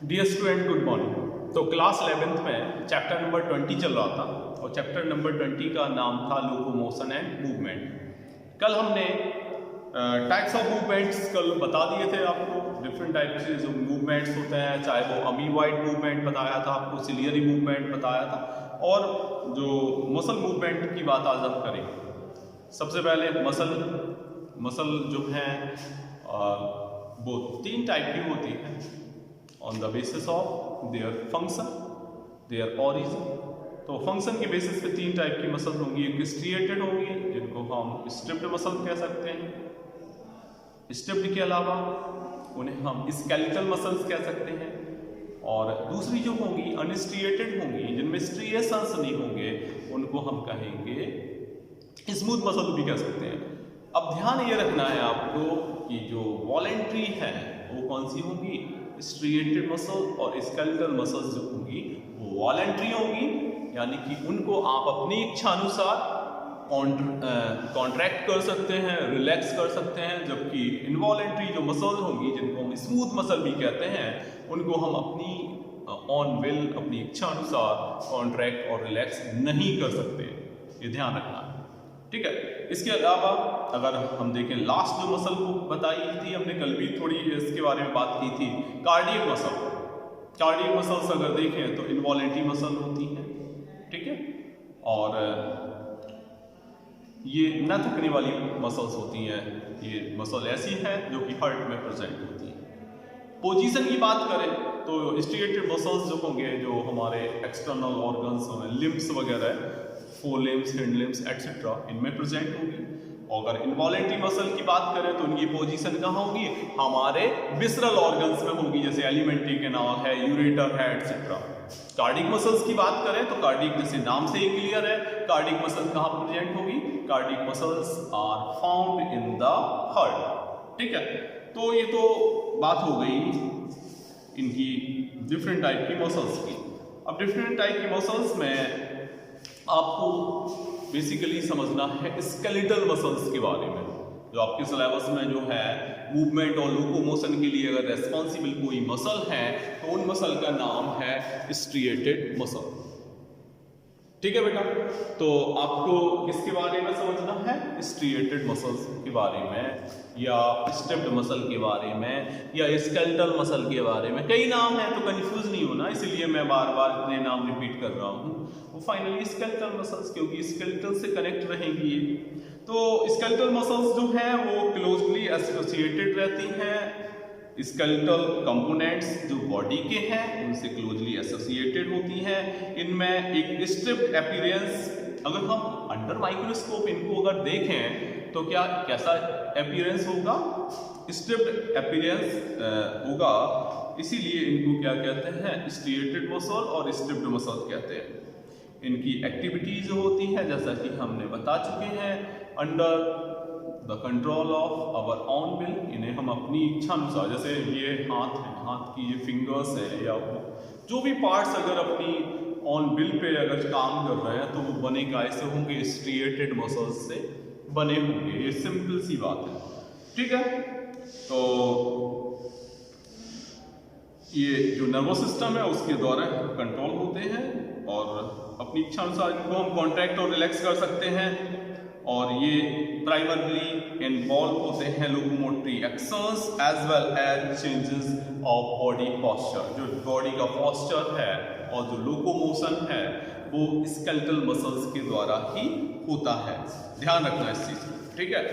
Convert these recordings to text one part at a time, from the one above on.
Dear student, good morning. तो class 11th में chapter number 20 चल रहा था और चैप्टर नंबर 20 का नाम था लोकोमोशन एंड मूवमेंट। कल हमने टाइप्स ऑफ मूवमेंट्स कल बता दिए थे आपको। डिफरेंट टाइप के जो मूवमेंट्स होते हैं, चाहे वो अमीबॉइड मूवमेंट बताया था आपको, सिलियरी मूवमेंट बताया था, और जो मसल मूवमेंट की बात आज हम करेंगे। सबसे पहले मसल जो है वो 3 टाइप की होती है on the basis of their function, their origin. तो फंक्शन के बेसिस पे 3 टाइप की मसल होंगी। एक स्ट्रिएटेड होंगी जिनको हम स्ट्रिप्ड मसल कह सकते हैं। स्ट्रिप्ड के अलावा उन्हें हम स्केलेटल मसल्स कह सकते हैं, और दूसरी जो होंगी अनस्ट्रिएटेड होंगी जिनमें स्ट्रिएशंस नहीं होंगे, उनको हम कहेंगे स्मूथ मसल भी कह सकते हैं। अब ध्यान ये रखना है आपको कि जो वॉलेंट्री है वो कौन सी होंगी, स्ट्रिएटेड मसल, और स्केलेटल मसल्स जो होंगी वो वॉलेंट्री होंगी, यानी कि उनको आप अपनी इच्छा अनुसार कॉन्ट्रैक्ट कर सकते हैं, रिलैक्स कर सकते हैं। जबकि इनवॉलेंट्री जो मसल होंगी जिनको हम स्मूथ मसल भी कहते हैं, उनको हम अपनी ऑन विल, अपनी इच्छा अनुसार कॉन्ट्रैक्ट और रिलैक्स नहीं कर सकते। ये ध्यान रखना है, ठीक है। इसके अलावा अगर हम देखें लास्ट जो मसल को बताई थी हमने, कल भी थोड़ी इसके बारे में बात की थी, कार्डियक मसल। कार्डियक मसल्स अगर देखें तो इनवॉलेंट्री मसल होती हैं, ठीक है, और ये न थकने वाली मसल्स होती हैं। ये मसल ऐसी हैं जो कि हार्ट में प्रेजेंट होती हैं। पोजीशन की बात करें तो स्ट्रिएटेड मसल्स जो होंगे, जो हमारे एक्सटर्नल ऑर्गन्स हैं, लिम्ब्स वगैरह, four limbs, hand limbs etcetera, इनमें प्रेजेंट होंगी। और अगर इनवॉलेंट्री मसल की बात करें तो उनकी पोजीशन कहाँ होगी, हमारे विसरल ऑर्गन्स में होगी, जैसे एलिमेंट्री कैनाल है, यूरेटर है एटसेट्रा। कार्डिक मसल्स की बात करें तो कार्डिक, जैसे नाम से ही क्लियर है, कार्डिक मसल कहाँ प्रेजेंट होगी, cardiac muscles are found in the heart, ठीक है। तो ये तो बात हो गई इनकी डिफरेंट टाइप की मसल्स की। अब डिफरेंट टाइप की मसल्स में आपको बेसिकली समझना है स्केलेटल मसल्स के बारे में, जो आपके सिलेबस में जो है मूवमेंट और लोकोमोशन के लिए अगर रेस्पॉन्सिबल कोई मसल है तो उन मसल का नाम है स्ट्रिएटेड मसल, ठीक है बेटा। तो आपको किसके बारे में समझना है, स्ट्रिएटेड मसल्स के बारे में, या स्ट्रिप्ड मसल के बारे में, या स्केलेटल मसल के बारे में। कई नाम हैं तो कंफ्यूज नहीं होना, इसलिए मैं बार बार इतने नाम रिपीट कर रहा हूँ। वो फाइनली स्केलेटल मसल्स, क्योंकि स्केलेटल से कनेक्ट रहेंगी ये। तो स्केलेटल मसल्स जो हैं वो क्लोजली एसोसिएटेड रहती हैं। स्केलेटल कंपोनेंट्स जो बॉडी के हैं उनसे क्लोजली एसोसिएटेड होती हैं। इनमें एक स्ट्रिप्ड अपीयरेंस, अगर हम अंडर माइक्रोस्कोप इनको अगर देखें तो क्या कैसा अपीयरेंस होगा, स्ट्रिप्ड अपीयरेंस होगा। इसीलिए इनको क्या कहते हैं, स्ट्रिएटेड मसल और स्ट्रिप्ड मसल कहते हैं। इनकी एक्टिविटीज होती है जैसा कि हमने बता चुके हैं, under the control of our own will. इन्हें हम अपनी इच्छा अनुसार, जैसे ये हाथ है, हाथ की ये फिंगर्स है, या जो भी पार्ट्स अगर अपनी ऑन विल पे अगर काम कर रहे हैं तो वो बने कैसे होंगे, स्ट्रिएटेड मसल्स से बने होंगे। ये सिंपल सी बात है, ठीक है। तो ये जो नर्वस सिस्टम है उसके द्वारा कंट्रोल होते हैं, और अपनी इच्छा अनुसार इनको हम कॉन्ट्रैक्ट और रिलैक्स कर सकते हैं। और ये प्राइमरली इन्वॉल्व होते हैं locomotory actions as well as changes of body posture. जो बॉडी का पोस्चर है और जो लोकोमोशन है वो स्केलेटल मसल्स के द्वारा ही होता है। ध्यान रखना इस चीज को, ठीक है।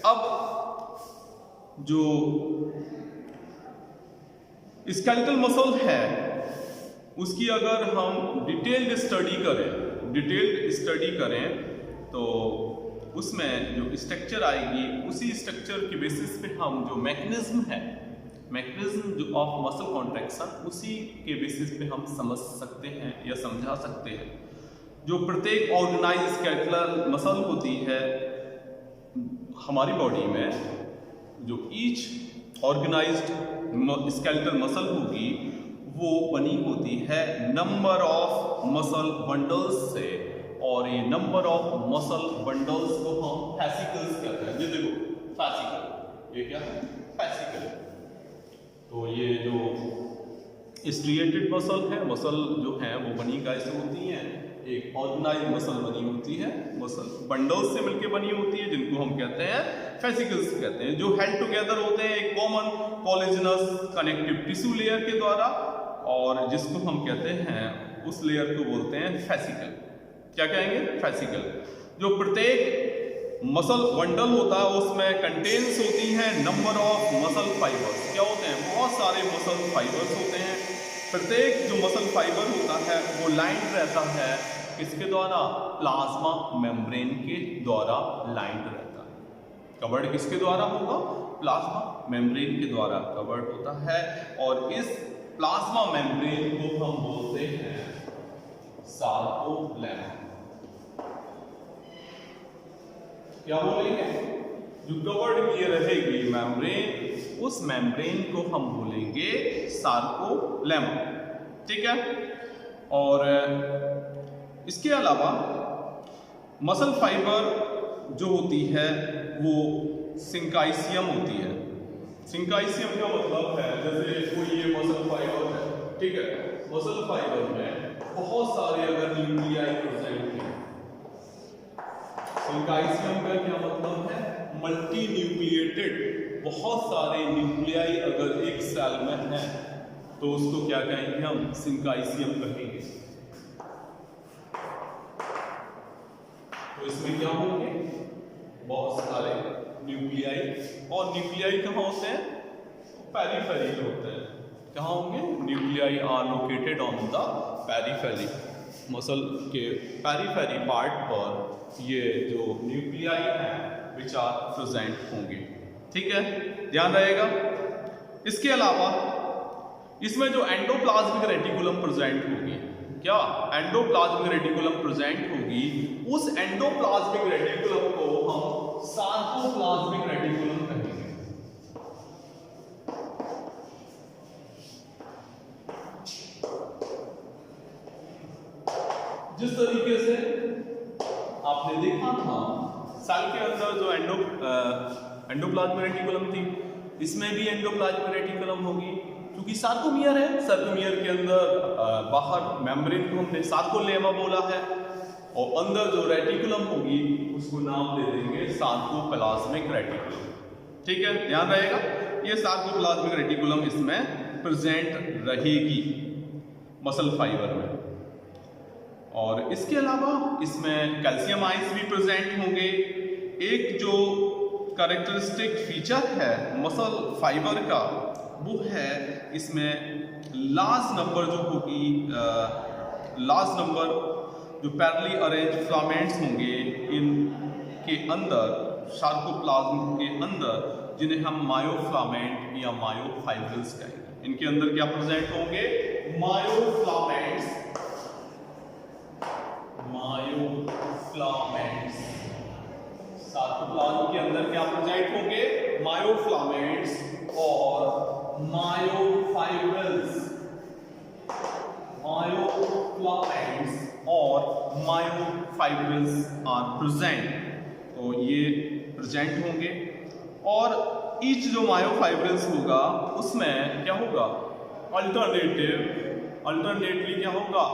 अब जो स्केलेटल मसल है उसकी अगर हम डिटेल्ड स्टडी करें तो उसमें जो स्ट्रक्चर आएगी, उसी स्ट्रक्चर के बेसिस पे हम जो मैकेनिज्म है, मैकेनिज्म जो ऑफ मसल कॉन्ट्रैक्शन, उसी के बेसिस पे हम समझ सकते हैं या समझा सकते हैं। जो प्रत्येक ऑर्गेनाइज स्केलेटल मसल होती है हमारी बॉडी में, जो ईच ऑर्गेनाइज्ड स्केलेटल मसल होगी वो बनी होती है नंबर ऑफ मसल बंडल्स से, और ये नंबर ऑफ मसल बंडल्स को हम फैसिकल्स कहते हैं। ये देखो फैसिकल, ये क्या है, फैसिकल। तो ये जो स्ट्रिएटेड मसल है, मसल जो है वो बनी कैसे होती हैं, एक ऑर्गेनाइज मसल बनी होती है, मसल बंडल्स से मिलकर बनी होती है जिनको हम कहते हैं फेसिकल्स कहते हैं, जो हेल्ड टुगेदर होते हैं एक common collagenous connective tissue layer के द्वारा, और जिसको हम कहते हैं उस लेयर को बोलते हैं फेसिकल। क्या कहेंगे? फेसिकल। जो प्रत्येक मसल बंडल होता है उसमें कंटेन्स होती हैं नंबर ऑफ मसल फाइबर्स। क्या होते हैं? बहुत सारे मसल फाइबर्स होते हैं। प्रत्येक जो मसल फाइबर होता है वो लाइंड रहता है किसके द्वारा? प्लाज्मा मेम्ब्रेन के द्वारा लाइंड रहता है। कवर्ड किसके द्वारा होगा? प्लाज्मा मेम्ब्रेन के द्वारा कवर्ड होता है, और इस प्लाज्मा मेम्ब्रेन को हम बोलते हैं सार्कोप्लाज्मा। क्या बोलेंगे? जो कवर्ड किए रहेगी मेम्ब्रेन, उस मेम्ब्रेन को हम बोलेंगे सार्कोप्लाज्मा। ठीक है। और इसके अलावा मसल फाइबर जो होती है वो सिंकाइसियम होती है। सिंकाइसियम का मतलब है, जैसे कोई ये मसल फाइबर है, ठीक है, मसल फाइबर में बहुत सारे अगर न्यूक्लियाई प्रेजेंट हैं। सिंकाइसियम का क्या मतलब है? मल्टी न्यूक्लिएटेड, बहुत सारे न्यूक्लियाई अगर एक सेल में है तो उसको क्या कहेंगे हम? सिंकाइसियम कहेंगे। तो इसमें क्या होंगे? बहुत सारे न्यूक्लियाई, और न्यूक्लियाई कहाँ होते हैं? पेरिफेरल होते हैं। कहाँ होंगे? Nuclei are located on the periphery. Muscle के पेरिफेरी पार्ट पर ये जो न्यूक्लियाई हैं विच आर प्रेजेंट होंगे। ठीक है, ध्यान रहेगा। इसके अलावा इसमें जो एंडोप्लाज्मिक रेटिकुलम प्रेजेंट होगी, क्या एंडोप्लाज्मिक रेटिकुलम प्रेजेंट होगी, उस एंडोप्लाज्मिक रेटिकुलम को हम सार्कोप्लाज्मिक रेटिकुलम कहेंगे। जिस तरीके से आपने देखा था सेल के अंदर जो एंडोप्लाज्मिक रेटिकुलम थी, इसमें भी एंडोप्लाज्मिक रेटिकुलम होगी, क्योंकि सार्कोमियर है। सार्कोमियर के अंदर बाहर मेम्ब्रेन को हमने सार्कोलेमा बोला है, और अंदर जो रेटिकुलम होगी उसको नाम दे देंगे सार्कोप्लाज्मिक रेटिकुलम। ठीक है, ध्यान रहेगा। ये सार्कोप्लाज्मिक रेटिकुलम इसमें प्रेजेंट रहेगी मसल फाइबर में। और इसके अलावा इसमें कैल्शियम आयंस भी प्रेजेंट होंगे। एक जो कैरेक्टरिस्टिक फीचर है मसल फाइबर का वो है इसमें लार्ज नंबर जो होगी, लार्ज नंबर जो पैरेलली अरेंज फिलामेंट्स होंगे इनके अंदर, सार्कोप्लाज्म के अंदर, जिन्हें हम मायोफिलामेंट या मायोफाइब्रिल्स कहेंगे। इनके अंदर क्या प्रेजेंट होंगे? मायोफिलामेंट्स। मायोफिलामेंट्स सार्कोप्लाज्म के अंदर क्या प्रेजेंट होंगे? मायोफिलामेंट्स और मायोफाइब्रिल्स। मायोफिलामेंट्स और मायोफाइब्रिल्स आर प्रेजेंट। तो ये प्रेजेंट होंगे, और ईच जो मायोफाइब्रिल्स होगा उसमें क्या होगा? अल्टरनेटली क्या होगा?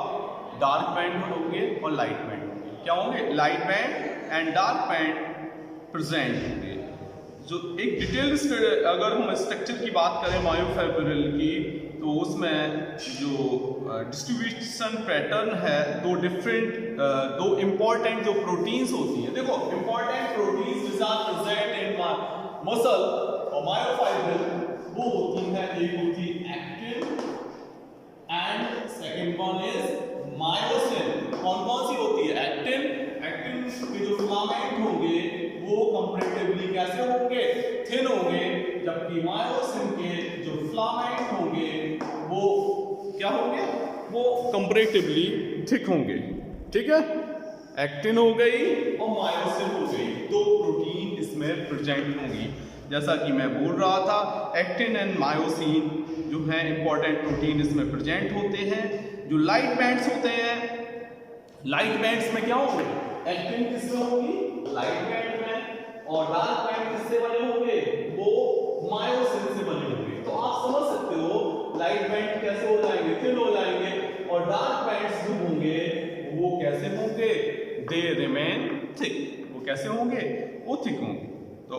डार्क बैंड होंगे और लाइट बैंड होंगे। क्या होंगे? Light band and dark band present होंगे। जो एक डिटेल्ड अगर हम स्ट्रक्चर की बात करें मायोफाइब्रिल की, तो उसमें जो डिस्ट्रीब्यूशन पैटर्न है, दो इंपॉर्टेंट जो प्रोटीन्स होती हैं। देखो, important proteins which are present in muscle और मायोफाइब्रिल वो होती है, एक होती है actin and second one is myosin. कौन कौन सी होती है? एक्टिन। एक्टिन के जो फिलामेंट होंगे वो कंपैरेटिवली कैसे होंगे? थिन होंगे, जबकि मायोसिन के जो फिलामेंट होंगे वो क्या होंगे? वो कंपैरेटिवली थिक होंगे। ठीक है, एक्टिन हो गई और मायोसिन हो गई, दो प्रोटीन इसमें प्रेजेंट होंगी। जैसा कि मैं बोल रहा था, एक्टिन एंड मायोसिन जो है इंपॉर्टेंट प्रोटीन इसमें प्रेजेंट होते हैं। जो लाइट बैंड्स होते हैं, लाइट बैंड्स में क्या होंगे? एक्टिन किसमें होगी? लाइट बैंड में। और डार्क बैंड किससे बने होंगे? वो मायोसिन से बने होंगे। तो आप समझ सकते हो लाइट बैंड कैसे हो जाएंगे? दे रिमेन थिक, वो कैसे होंगे, वो थिक होंगे। तो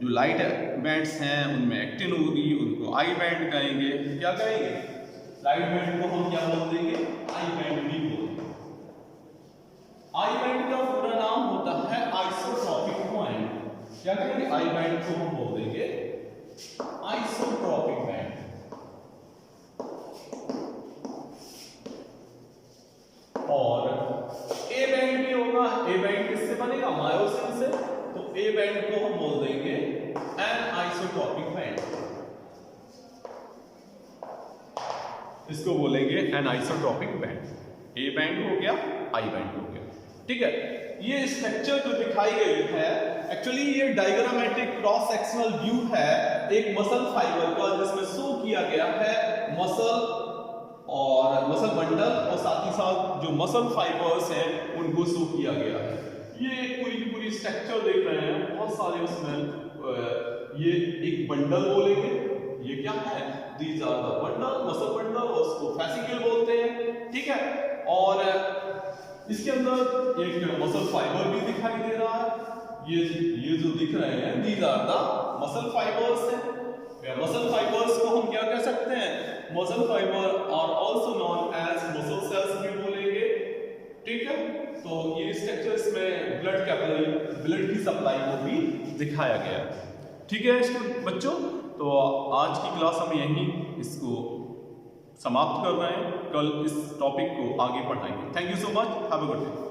जो लाइट बैंड्स हैं उनमें एक्टिन होगी, उनको आई बैंड कहेंगे। क्या कहेंगे, लाइट बैंड को हम क्या बोल देंगे, आई बैंड भी बोल देंगे। आई बैंड का पूरा नाम होता है आइसोट्रॉपिक पॉइंट। क्या कहेंगे, आई बैंड को हम बोल देंगे आइसोट्रॉपिक बैंड। और ए बैंड भी होगा, ए बैंड किससे बनेगा, मायोसिन से, तो ए बैंड को हम बोल देंगे एन आइसोट्रॉपिक बैंड, इसको बोलेंगे an isotropic band. A band हो गया, आई बैंड हो गया, ठीक है। ये स्ट्रक्चर जो दिखाई गई है, एक्चुअली ये डायग्रामेटिक क्रॉस सेक्शनल व्यू है एक मसल फाइबर का, जिसमें शो किया गया है मसल और मसल बंडल और साथ ही साथ जो मसल फाइबर्स हैं उनको शो किया गया है। ये पूरी की पूरी स्ट्रक्चर देख रहे हैं, बहुत सारे उसमें ये एक बंडल बोलेंगे, ये क्या है, these are the bundle, muscle bundle, और उसको फैसिकल बोलते हैं, ठीक है। और इसके अंदर एक मसल फाइबर भी दिखाई दे रहा है, ये जो दिख रहे हैं these are the muscle fibres हैं। मसल फाइबर्स को हम क्या कह सकते हैं, muscle fibre are also known as muscle cells भी बोलेंगे, ठीक है। तो ये स्ट्रक्चर्स में ब्लड कैपिलरी, ब्लड की सप्लाई को भी दिखाया गया है, ठीक है बच्चों। तो आज की क्लास हम यहीं इसको समाप्त कर रहे हैं, कल इस टॉपिक को आगे पढ़ाएंगे। Thank you so much, have a good day.